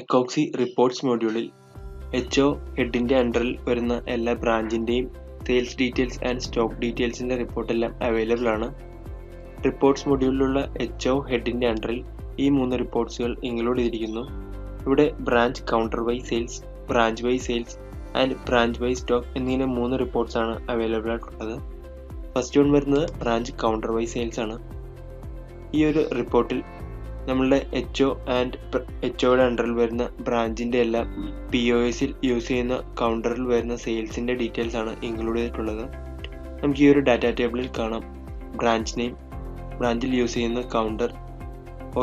എക്കോക്സി reports മൊഡ്യൂളിൽ HO ഹെഡിൻ്റെ അണ്ടറിൽ വരുന്ന എല്ലാ ബ്രാഞ്ചിൻ്റെയും സെയിൽസ് ഡീറ്റെയിൽസ് ആൻഡ് സ്റ്റോക്ക് ഡീറ്റെയിൽസിൻ്റെ റിപ്പോർട്ടെല്ലാം അവൈലബിൾ ആണ്. റിപ്പോർട്ട്സ് മൊഡ്യൂളിലുള്ള HO ഹെഡിൻ്റെ അണ്ടറിൽ ഈ 3 റിപ്പോർട്ട്സുകൾ ഇൻക്ലൂഡ് ചെയ്തിരിക്കുന്നു. ഇവിടെ branch counter wise sales, branch wise sales and branch wise stock എന്നിങ്ങനെ 3 റിപ്പോർട്ട്സ് ആണ് അവൈലബിൾ ആയിട്ടുള്ളത്. ഫസ്റ്റ് വൺ വരുന്നത് ബ്രാഞ്ച് കൗണ്ടർ വൈ സെയിൽസ് ആണ്. ഈ ഒരു റിപ്പോർട്ടിൽ നമ്മളുടെ HO ആൻഡ് HOയുടെ അണ്ടറിൽ വരുന്ന ബ്രാഞ്ചിൻ്റെ എല്ലാ POSൽ യൂസ് ചെയ്യുന്ന കൗണ്ടറിൽ വരുന്ന സെയിൽസിൻ്റെ ഡീറ്റെയിൽസ് ആണ് ഇൻക്ലൂഡ് ചെയ്തിട്ടുള്ളത്. നമുക്ക് ഈ ഒരു ഡാറ്റ ടേബിളിൽ കാണാം ബ്രാഞ്ച് നെയിം, ബ്രാഞ്ചിൽ യൂസ് ചെയ്യുന്ന കൗണ്ടർ,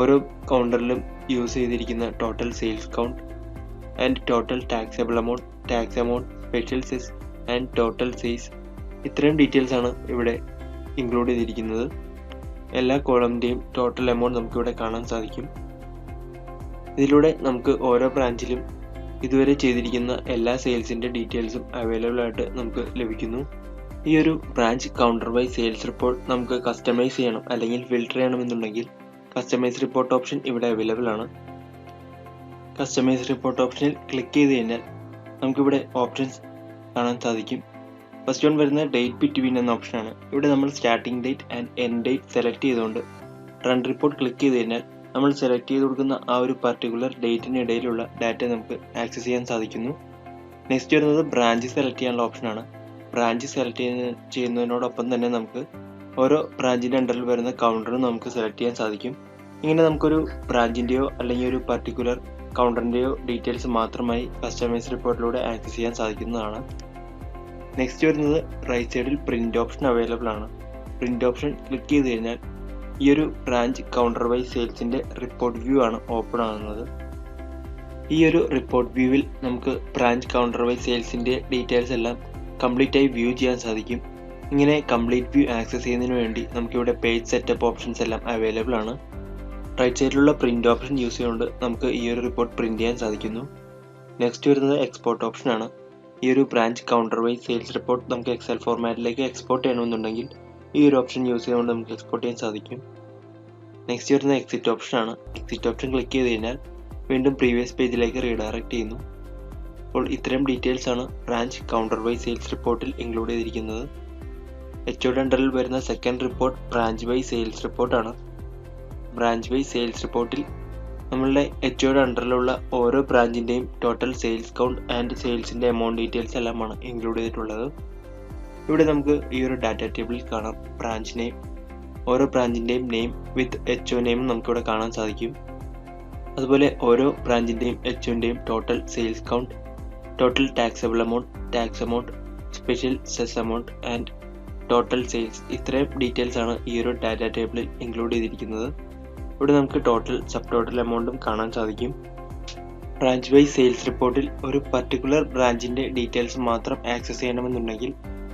ഓരോ കൗണ്ടറിലും യൂസ് ചെയ്തിരിക്കുന്ന total sales count and total taxable amount, tax amount, special cess and total sales. ഇത്രയും ഡീറ്റെയിൽസ് ആണ് ഇവിടെ ഇൻക്ലൂഡ് ചെയ്തിരിക്കുന്നത്. എല്ലാ കോളമിൻ്റെയും ടോട്ടൽ എമൗണ്ട് നമുക്കിവിടെ കാണാൻ സാധിക്കും. ഇതിലൂടെ നമുക്ക് ഓരോ ബ്രാഞ്ചിലും ഇതുവരെ ചെയ്തിരിക്കുന്ന എല്ലാ സെയിൽസിൻ്റെ ഡീറ്റെയിൽസും അവൈലബിൾ ആയിട്ട് നമുക്ക് ലഭിക്കുന്നു. ഈ ഒരു branch counter wise sales report നമുക്ക് കസ്റ്റമൈസ് ചെയ്യണം അല്ലെങ്കിൽ ഫിൽട്ടർ ചെയ്യണമെന്നുണ്ടെങ്കിൽ കസ്റ്റമൈസ് റിപ്പോർട്ട് ഓപ്ഷൻ ഇവിടെ അവൈലബിൾ ആണ്. കസ്റ്റമൈസ് റിപ്പോർട്ട് ഓപ്ഷനിൽ ക്ലിക്ക് ചെയ്ത് കഴിഞ്ഞാൽ നമുക്കിവിടെ ഓപ്ഷൻസ് കാണാൻ സാധിക്കും. ഫസ്റ്റ് വൺ വരുന്ന ഡേറ്റ് ബിറ്റ്വീൻ എന്ന ഓപ്ഷനാണ്. ഇവിടെ നമ്മൾ starting date and end date select ചെയ്തുകൊണ്ട് റൺ റിപ്പോർട്ട് ക്ലിക്ക് ചെയ്ത് കഴിഞ്ഞാൽ നമ്മൾ സെലക്ട് ചെയ്ത് കൊടുക്കുന്ന ആ ഒരു പർട്ടിക്കുലർ ഡേറ്റിനിടയിലുള്ള ഡാറ്റ നമുക്ക് ആക്സസ് ചെയ്യാൻ സാധിക്കുന്നു. നെക്സ്റ്റ് വരുന്നത് ബ്രാഞ്ച് സെലക്ട് ചെയ്യാനുള്ള ഓപ്ഷനാണ്. ബ്രാഞ്ച് സെലക്ട് ചെയ്യുന്നതിനോടൊപ്പം തന്നെ നമുക്ക് ഓരോ ബ്രാഞ്ചിൻ്റെ അണ്ടറിൽ വരുന്ന കൗണ്ടറും നമുക്ക് സെലക്ട് ചെയ്യാൻ സാധിക്കും. ഇങ്ങനെ നമുക്കൊരു ബ്രാഞ്ചിൻ്റെയോ അല്ലെങ്കിൽ ഒരു പർട്ടിക്കുലർ കൗണ്ടറിൻ്റെയോ ഡീറ്റെയിൽസ് മാത്രമായി കസ്റ്റമൈസ് റിപ്പോർട്ടിലൂടെ ആക്സസ് ചെയ്യാൻ സാധിക്കുന്നതാണ്. നെക്സ്റ്റ് വരുന്നത് റൈറ്റ് സൈഡിൽ പ്രിന്റ് ഓപ്ഷൻ അവൈലബിൾ ആണ്. പ്രിന്റ് ഓപ്ഷൻ ക്ലിക്ക് ചെയ്ത് കഴിഞ്ഞാൽ ഈ ഒരു ബ്രാഞ്ച് കൗണ്ടർ വൈ സെയിൽസിൻ്റെ റിപ്പോർട്ട് വ്യൂ ആണ് ഓപ്പൺ ആകുന്നത്. ഈ ഒരു റിപ്പോർട്ട് വ്യൂവിൽ നമുക്ക് ബ്രാഞ്ച് കൗണ്ടർ വൈ സെയിൽസിൻ്റെ ഡീറ്റെയിൽസ് എല്ലാം കംപ്ലീറ്റ് ആയി വ്യൂ ചെയ്യാൻ സാധിക്കും. ഇങ്ങനെ കംപ്ലീറ്റ് വ്യൂ ആക്സസ് ചെയ്യുന്നതിന് വേണ്ടി നമുക്കിവിടെ പേജ് സെറ്റപ്പ് ഓപ്ഷൻസ് എല്ലാം അവൈലബിൾ ആണ്. റൈറ്റ് സൈഡിലുള്ള പ്രിന്റ് ഓപ്ഷൻ യൂസ് ചെയ്തുകൊണ്ട് നമുക്ക് ഈ ഒരു റിപ്പോർട്ട് പ്രിന്റ് ചെയ്യാൻ സാധിക്കുന്നു. നെക്സ്റ്റ് വരുന്നത് എക്സ്പോർട്ട് ഓപ്ഷൻ ആണ്. ഈ ഒരു branch counter wise sales report നമുക്ക് എക്സൽ ഫോർമാറ്റിലേക്ക് എക്സ്പോർട്ട് ചെയ്യണമെന്നുണ്ടെങ്കിൽ ഈ ഒരു ഓപ്ഷൻ യൂസ് ചെയ്തുകൊണ്ട് നമുക്ക് എക്സ്പോർട്ട് ചെയ്യാൻ സാധിക്കും. നെക്സ്റ്റ് വരുന്നത് എക്സിറ്റ് ഓപ്ഷൻ ആണ്. എക്സിറ്റ് ഓപ്ഷൻ ക്ലിക്ക് ചെയ്ത് കഴിഞ്ഞാൽ വീണ്ടും പ്രീവിയസ് പേജിലേക്ക് റീഡയറക്റ്റ് ചെയ്യുന്നു. അപ്പോൾ ഇത്രയും ഡീറ്റെയിൽസ് ആണ് ബ്രാഞ്ച് കൗണ്ടർ വൈ സെയിൽസ് റിപ്പോർട്ടിൽ ഇൻക്ലൂഡ് ചെയ്തിരിക്കുന്നത്. HOയുടെ അണ്ടറിൽ വരുന്ന second report branch wise sales റിപ്പോർട്ടാണ്. ബ്രാഞ്ച് വൈ സെയിൽസ് റിപ്പോർട്ടിൽ നമ്മളുടെ HOയുടെ അണ്ടറിലുള്ള ഓരോ ബ്രാഞ്ചിൻ്റെയും ടോട്ടൽ സെയിൽസ് കൗണ്ട് ആൻഡ് സെയിൽസിൻ്റെ എമൗണ്ട് ഡീറ്റെയിൽസ് എല്ലാമാണ് ഇൻക്ലൂഡ് ചെയ്തിട്ടുള്ളത്. ഇവിടെ നമുക്ക് ഈ ഒരു ഡാറ്റ ടേബിളിൽ കാണാം ബ്രാഞ്ച് നെയിം, ഓരോ ബ്രാഞ്ചിൻ്റെയും നെയിം വിത്ത് HO നെയിം നമുക്കിവിടെ കാണാൻ സാധിക്കും. അതുപോലെ ഓരോ ബ്രാഞ്ചിൻ്റെയും HOൻ്റെയും total sales count, total taxable amount, tax amount, special cess amount and total sales. ഇത്രയും ഡീറ്റെയിൽസ് ആണ് ഈ ഒരു ഡാറ്റ ടേബിളിൽ ഇൻക്ലൂഡ് ചെയ്തിരിക്കുന്നത്. ഇവിടെ നമുക്ക് ടോട്ടൽ സബ് ടോട്ടൽ എമൗണ്ടും കാണാൻ സാധിക്കും. ബ്രാഞ്ച് വൈ സെയിൽസ് റിപ്പോർട്ടിൽ ഒരു പർട്ടിക്കുലർ ബ്രാഞ്ചിൻ്റെ ഡീറ്റെയിൽസ് മാത്രം ആക്സസ് ചെയ്യണമെന്നുണ്ടെങ്കിൽ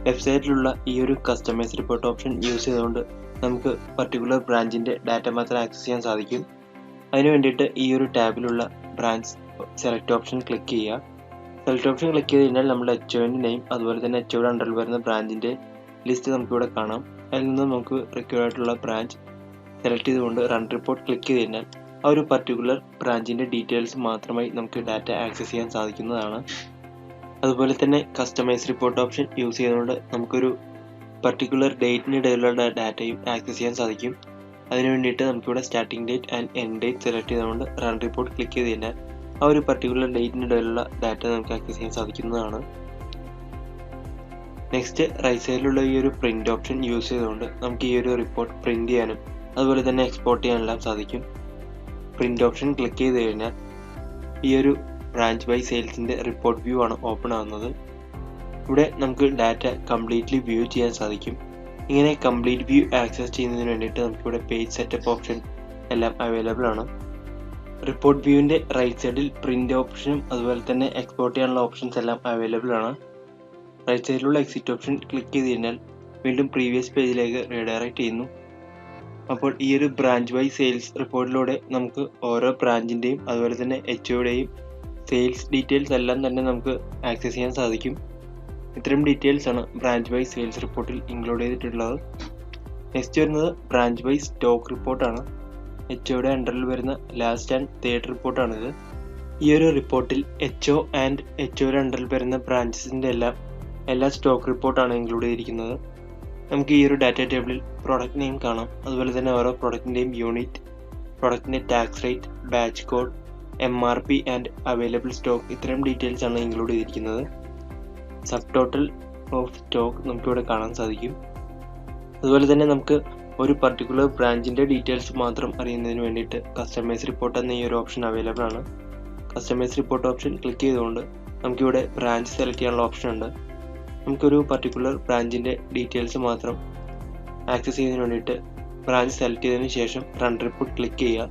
ലെഫ്റ്റ് സൈഡിലുള്ള ഈ ഒരു കസ്റ്റമൈസ് റിപ്പോർട്ട് ഓപ്ഷൻ യൂസ് ചെയ്തുകൊണ്ട് നമുക്ക് പർട്ടിക്കുലർ ബ്രാഞ്ചിൻ്റെ ഡാറ്റ മാത്രം ആക്സസ് ചെയ്യാൻ സാധിക്കും. അതിന് വേണ്ടിയിട്ട് ഈ ഒരു ടാബിലുള്ള ബ്രാഞ്ച് സെലക്ട് ഓപ്ഷൻ ക്ലിക്ക് ചെയ്യുക. സെലക്ട് ഓപ്ഷൻ ക്ലിക്ക് ചെയ്ത് കഴിഞ്ഞാൽ നമ്മുടെ HOൻ്റെ നെയിം അതുപോലെ തന്നെ HOയുടെ അണ്ടറിൽ വരുന്ന ബ്രാഞ്ചിൻ്റെ ലിസ്റ്റ് നമുക്കിവിടെ കാണാം. അതിൽ നിന്ന് നമുക്ക് റിക്വയർഡ് ആയിട്ടുള്ള ബ്രാഞ്ച് സെലക്ട് ചെയ്തുകൊണ്ട് റൺ റിപ്പോർട്ട് ക്ലിക്ക് ചെയ്ത് കഴിഞ്ഞാൽ ആ ഒരു പർട്ടിക്കുലർ ബ്രാഞ്ചിൻ്റെ ഡീറ്റെയിൽസ് മാത്രമായി നമുക്ക് ഡാറ്റ ആക്സസ് ചെയ്യാൻ സാധിക്കുന്നതാണ്. അതുപോലെ തന്നെ കസ്റ്റമൈസ് റിപ്പോർട്ട് ഓപ്ഷൻ യൂസ് ചെയ്തുകൊണ്ട് നമുക്കൊരു പർട്ടിക്കുലർ ഡേറ്റിനിടയിലുള്ള ഡാറ്റയും ആക്സസ് ചെയ്യാൻ സാധിക്കും. അതിന് വേണ്ടിയിട്ട് നമുക്കിവിടെ starting date and end date select ചെയ്തുകൊണ്ട് റൺ റിപ്പോർട്ട് ക്ലിക്ക് ചെയ്ത് കഴിഞ്ഞാൽ ആ ഒരു പർട്ടിക്കുലർ ഡേറ്റിനിടയിലുള്ള ഡാറ്റ നമുക്ക് ആക്സസ് ചെയ്യാൻ സാധിക്കുന്നതാണ്. നെക്സ്റ്റ് റൈറ്റ് സൈഡിലുള്ള ഈ ഒരു പ്രിന്റ് ഓപ്ഷൻ യൂസ് ചെയ്തുകൊണ്ട് നമുക്ക് ഈ ഒരു റിപ്പോർട്ട് പ്രിന്റ് ചെയ്യാനും അതുപോലെ തന്നെ എക്സ്പോർട്ട് ചെയ്യാനെല്ലാം സാധിക്കും. പ്രിന്റ് ഓപ്ഷൻ ക്ലിക്ക് ചെയ്ത് കഴിഞ്ഞാൽ ഈ ഒരു ബ്രാഞ്ച് വൈ സെയിൽസിൻ്റെ റിപ്പോർട്ട് വ്യൂ ആണ് ഓപ്പൺ ആകുന്നത്. ഇവിടെ നമുക്ക് ഡാറ്റ കംപ്ലീറ്റ്ലി വ്യൂ ചെയ്യാൻ സാധിക്കും. ഇങ്ങനെ കംപ്ലീറ്റ് വ്യൂ ആക്സസ് ചെയ്യുന്നതിന് വേണ്ടിയിട്ട് നമുക്കിവിടെ പേജ് സെറ്റപ്പ് ഓപ്ഷൻ എല്ലാം അവൈലബിൾ ആണ്. റിപ്പോർട്ട് വ്യൂവിൻ്റെ റൈറ്റ് സൈഡിൽ പ്രിന്റ് ഓപ്ഷനും അതുപോലെ തന്നെ എക്സ്പോർട്ട് ചെയ്യാനുള്ള ഓപ്ഷൻസ് എല്ലാം അവൈലബിൾ ആണ്. റൈറ്റ് സൈഡിലുള്ള എക്സിറ്റ് ഓപ്ഷൻ ക്ലിക്ക് ചെയ്ത് കഴിഞ്ഞാൽ വീണ്ടും പ്രീവിയസ് പേജിലേക്ക് റീഡയറക്റ്റ് ചെയ്യുന്നു. അപ്പോൾ ഈ ഒരു ബ്രാഞ്ച് വൈ സെയിൽസ് റിപ്പോർട്ടിലൂടെ നമുക്ക് ഓരോ ബ്രാഞ്ചിൻ്റെയും അതുപോലെ തന്നെ HOയുടെയും സെയിൽസ് ഡീറ്റെയിൽസ് എല്ലാം തന്നെ നമുക്ക് ആക്സസ് ചെയ്യാൻ സാധിക്കും. ഇത്രയും ഡീറ്റെയിൽസ് ആണ് ബ്രാഞ്ച് വൈ സെയിൽസ് റിപ്പോർട്ടിൽ ഇൻക്ലൂഡ് ചെയ്തിട്ടുള്ളത്. നെക്സ്റ്റ് വരുന്നത് ബ്രാഞ്ച് വൈസ് സ്റ്റോക്ക് റിപ്പോർട്ടാണ്. HOയുടെ അണ്ടറിൽ വരുന്ന ലാസ്റ്റ് ആൻഡ് തേർഡ് റിപ്പോർട്ടാണിത്. ഈ ഒരു റിപ്പോർട്ടിൽ HO ആൻഡ് HOയുടെ അണ്ടറിൽ വരുന്ന ബ്രാഞ്ചസിൻ്റെ എല്ലാ സ്റ്റോക്ക് റിപ്പോർട്ടാണ് ഇൻക്ലൂഡ് ചെയ്തിരിക്കുന്നത്. നമുക്ക് ഈ ഒരു ഡാറ്റ ടേബിളിൽ പ്രൊഡക്റ്റ് നെയിം കാണാം. അതുപോലെ തന്നെ ഓരോ പ്രൊഡക്റ്റിൻ്റെയും യൂണിറ്റ്, പ്രൊഡക്റ്റിൻ്റെ tax rate, batch code, MRP and available stock, ഇത്രയും ഡീറ്റെയിൽസ് ആണ് ഇൻക്ലൂഡ് ചെയ്തിരിക്കുന്നത്. സബ് ടോട്ടൽ ഓഫ് സ്റ്റോക്ക് നമുക്കിവിടെ കാണാൻ സാധിക്കും. അതുപോലെ തന്നെ നമുക്ക് ഒരു പർട്ടിക്കുലർ ബ്രാഞ്ചിൻ്റെ ഡീറ്റെയിൽസ് മാത്രം അറിയുന്നതിന് വേണ്ടിയിട്ട് കസ്റ്റമൈസ് റിപ്പോർട്ട് എന്ന ഈ ഒരു ഓപ്ഷൻ അവൈലബിൾ ആണ്. കസ്റ്റമൈസ് റിപ്പോർട്ട് ഓപ്ഷൻ ക്ലിക്ക് ചെയ്തുകൊണ്ട് നമുക്കിവിടെ ബ്രാഞ്ച് സെലക്ട് ചെയ്യാനുള്ള ഓപ്ഷൻ ഉണ്ട്. നമുക്കൊരു പർട്ടിക്കുലർ ബ്രാഞ്ചിൻ്റെ ഡീറ്റെയിൽസ് മാത്രം ആക്സസ് ചെയ്യുന്നതിന് വേണ്ടിയിട്ട് ബ്രാഞ്ച് സെലക്ട് ചെയ്തതിന് ശേഷം റൺ റിപ്പോർട്ട് ക്ലിക്ക് ചെയ്യുക.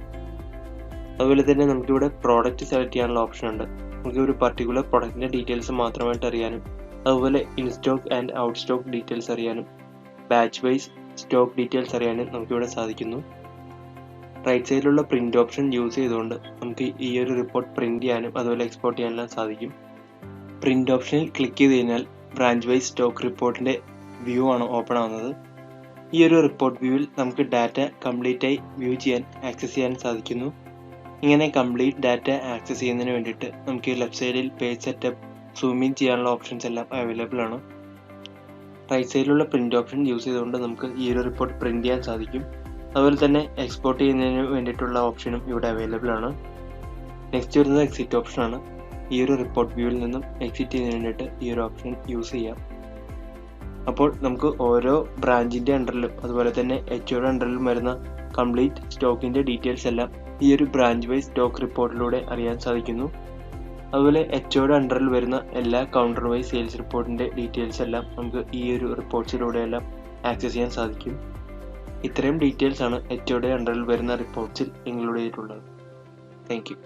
അതുപോലെ തന്നെ നമുക്കിവിടെ പ്രോഡക്റ്റ് സെലക്ട് ചെയ്യാനുള്ള ഓപ്ഷൻ ഉണ്ട്. നമുക്ക് ഒരു പർട്ടിക്കുലർ പ്രൊഡക്റ്റിൻ്റെ ഡീറ്റെയിൽസ് മാത്രമായിട്ട് അറിയാനും അതുപോലെ in stock and out stock details അറിയാനും ബാച്ച് വൈസ് സ്റ്റോക്ക് ഡീറ്റെയിൽസ് അറിയാനും നമുക്കിവിടെ സാധിക്കുന്നു. റൈറ്റ് സൈഡിലുള്ള പ്രിൻ്റ് ഓപ്ഷൻ യൂസ് ചെയ്തുകൊണ്ട് നമുക്ക് ഈ ഒരു റിപ്പോർട്ട് പ്രിൻ്റ് ചെയ്യാനും അതുപോലെ എക്സ്പോർട്ട് ചെയ്യാനെല്ലാം സാധിക്കും. പ്രിൻ്റ് ഓപ്ഷനിൽ ക്ലിക്ക് ചെയ്ത് കഴിഞ്ഞാൽ ബ്രാഞ്ച് വൈസ് സ്റ്റോക്ക് റിപ്പോർട്ടിൻ്റെ വ്യൂ ആണ് ഓപ്പൺ ആവുന്നത്. ഈ ഒരു റിപ്പോർട്ട് വ്യൂവിൽ നമുക്ക് ഡാറ്റ കംപ്ലീറ്റ് ആയി വ്യൂ ചെയ്യാൻ ആക്സസ് ചെയ്യാൻ സാധിക്കുന്നു. ഇങ്ങനെ കംപ്ലീറ്റ് ഡാറ്റ ആക്സസ് ചെയ്യുന്നതിന് വേണ്ടിയിട്ട് നമുക്ക് ലെഫ്റ്റ് സൈഡിൽ പേജ് സെറ്റപ്പ്, സൂം ഇൻ ചെയ്യാനുള്ള ഓപ്ഷൻസ് എല്ലാം അവൈലബിൾ ആണ്. റൈറ്റ് സൈഡിലുള്ള പ്രിൻ്റ് ഓപ്ഷൻ യൂസ് ചെയ്തുകൊണ്ട് നമുക്ക് ഈ ഒരു റിപ്പോർട്ട് പ്രിൻ്റ് ചെയ്യാൻ സാധിക്കും. അതുപോലെ തന്നെ എക്സ്പോർട്ട് ചെയ്യുന്നതിന് വേണ്ടിയിട്ടുള്ള ഓപ്ഷനും ഇവിടെ അവൈലബിൾ ആണ്. നെക്സ്റ്റ് വരുന്നത് എക്സിറ്റ് ഓപ്ഷനാണ്. ഈ ഒരു റിപ്പോർട്ട് വ്യൂവിൽ നിന്നും എക്സിറ്റ് ചെയ്യുന്നതിന് വേണ്ടിയിട്ട് ഈ ഒരു ഓപ്ഷൻ യൂസ് ചെയ്യാം. അപ്പോൾ നമുക്ക് ഓരോ ബ്രാഞ്ചിൻ്റെ അണ്ടറിലും അതുപോലെ തന്നെ HOയുടെ അണ്ടറിലും വരുന്ന കംപ്ലീറ്റ് സ്റ്റോക്കിൻ്റെ ഡീറ്റെയിൽസ് എല്ലാം ഈ ഒരു ബ്രാഞ്ച് വൈസ് സ്റ്റോക്ക് റിപ്പോർട്ടിലൂടെ അറിയാൻ സാധിക്കുന്നു. അതുപോലെ HOയുടെ അണ്ടറിൽ വരുന്ന എല്ലാ കൗണ്ടർ വൈസ് സെയിൽസ് റിപ്പോർട്ടിൻ്റെ ഡീറ്റെയിൽസ് എല്ലാം നമുക്ക് ഈ ഒരു റിപ്പോർട്ട്സിലൂടെ എല്ലാം ആക്സസ് ചെയ്യാൻ സാധിക്കും. ഇത്രയും ഡീറ്റെയിൽസ് ആണ് HOയുടെ അണ്ടറിൽ വരുന്ന റിപ്പോർട്ട്സിൽ ഇൻക്ലൂഡ് ചെയ്തിട്ടുള്ളത്. Thank you.